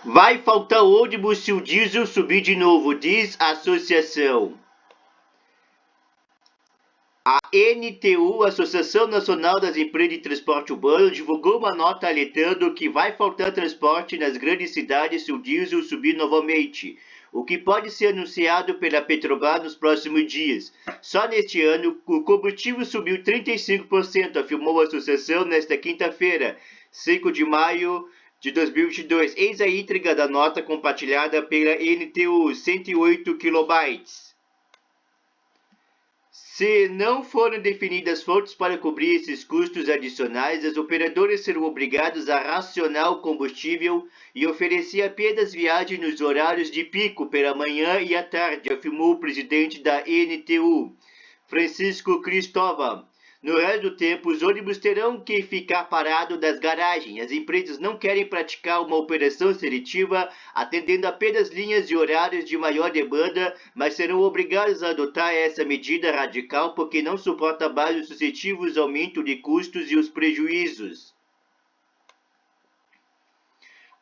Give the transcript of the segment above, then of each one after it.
Vai faltar ônibus se o diesel subir de novo, diz a associação. A NTU, Associação Nacional das Empresas de Transporte Urbano, divulgou uma nota alertando que vai faltar transporte nas grandes cidades se o diesel subir novamente, o que pode ser anunciado pela Petrobras nos próximos dias. Só neste ano, o combustível subiu 35%, afirmou a associação nesta quinta-feira, 5 de maio de 2022. Eis a íntegra da nota compartilhada pela NTU, 108 kilobytes. Se não forem definidas fontes para cobrir esses custos adicionais, as operadoras serão obrigadas a racionar o combustível e oferecer apenas viagens nos horários de pico pela manhã e à tarde, afirmou o presidente da NTU, Francisco Cristóvão. No resto do tempo, os ônibus terão que ficar parados nas garagens. As empresas não querem praticar uma operação seletiva, atendendo apenas linhas e horários de maior demanda, mas serão obrigadas a adotar essa medida radical porque não suporta mais os sucessivos aumentos de custos e os prejuízos.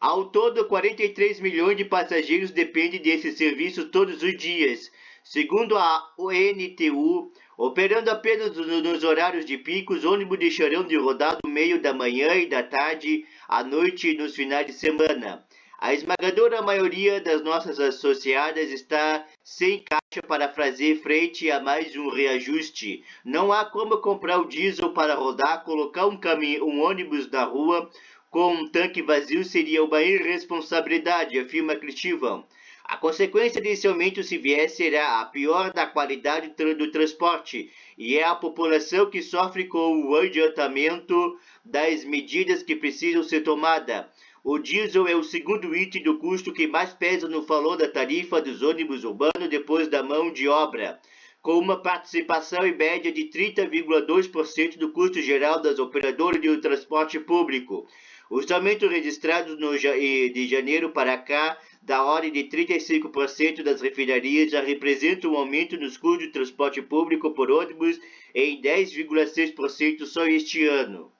Ao todo, 43 milhões de passageiros dependem desse serviço todos os dias. Segundo a ONTU, operando apenas nos horários de pico, os ônibus deixarão de rodar no meio da manhã e da tarde, à noite e nos finais de semana. A esmagadora maioria das nossas associadas está sem caixa para fazer frente a mais um reajuste. Não há como comprar o diesel para rodar, colocar um ônibus na rua com um tanque vazio seria uma irresponsabilidade, afirma Cristóvão. A consequência desse aumento, se vier, será a pior da qualidade do transporte, e é a população que sofre com o adiantamento das medidas que precisam ser tomadas. O diesel é o segundo item do custo que mais pesa no valor da tarifa dos ônibus urbanos depois da mão de obra, com uma participação em média de 30,2% do custo geral das operadoras de transporte público. Os aumentos registrados de janeiro para cá, da ordem de 35% das refinarias, já representam um aumento nos custos de transporte público por ônibus em 10,6% só este ano.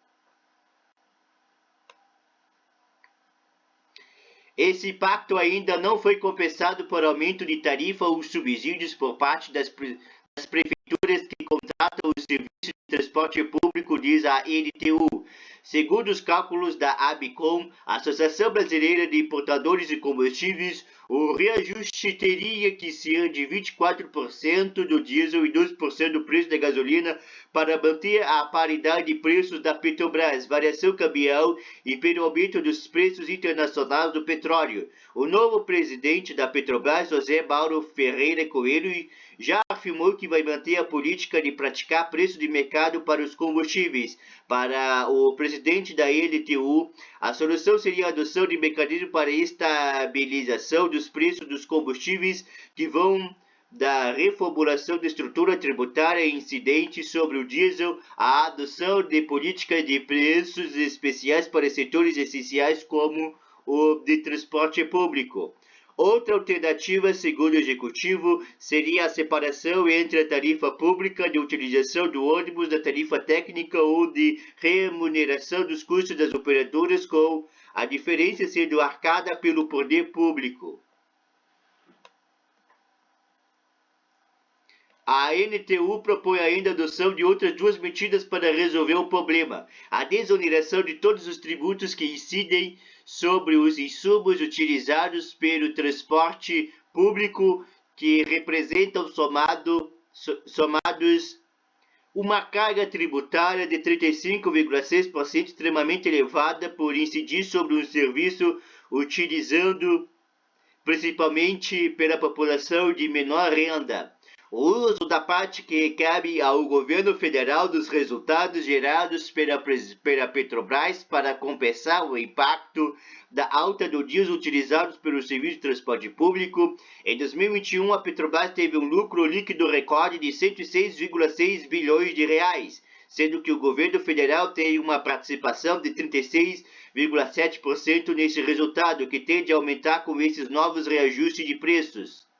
Esse impacto ainda não foi compensado por aumento de tarifa ou subsídios por parte das prefeituras que contratam o serviço de transporte público, diz a NTU. Segundo os cálculos da ABICOM, Associação Brasileira de Importadores de Combustíveis, o reajuste teria que ser de 24% do diesel e 12% do preço da gasolina para manter a paridade de preços da Petrobras, variação cambial e pelo aumento dos preços internacionais do petróleo. O novo presidente da Petrobras, José Mauro Ferreira Coelho, já afirmou que vai manter a política de praticar preço de mercado para os combustíveis. Para o presidente da LTU, a solução seria a adoção de mecanismos para estabilização dos preços dos combustíveis que vão da reformulação da estrutura tributária incidente sobre o diesel à adoção de políticas de preços especiais para setores essenciais como o de transporte público. Outra alternativa, segundo o executivo, seria a separação entre a tarifa pública de utilização do ônibus da tarifa técnica ou de remuneração dos custos das operadoras, com a diferença sendo arcada pelo poder público. A NTU propõe ainda a adoção de outras duas medidas para resolver o problema: a desoneração de todos os tributos que incidem sobre os insumos utilizados pelo transporte público, que representam somados uma carga tributária de 35,6% extremamente elevada por incidir sobre um serviço utilizando principalmente pela população de menor renda. O uso da parte que cabe ao governo federal dos resultados gerados pela Petrobras para compensar o impacto da alta do diesel utilizados pelo serviço de transporte público. Em 2021, a Petrobras teve um lucro líquido recorde de 106,6 bilhões de reais, sendo que o governo federal tem uma participação de 36,7% nesse resultado, que tende a aumentar com esses novos reajustes de preços.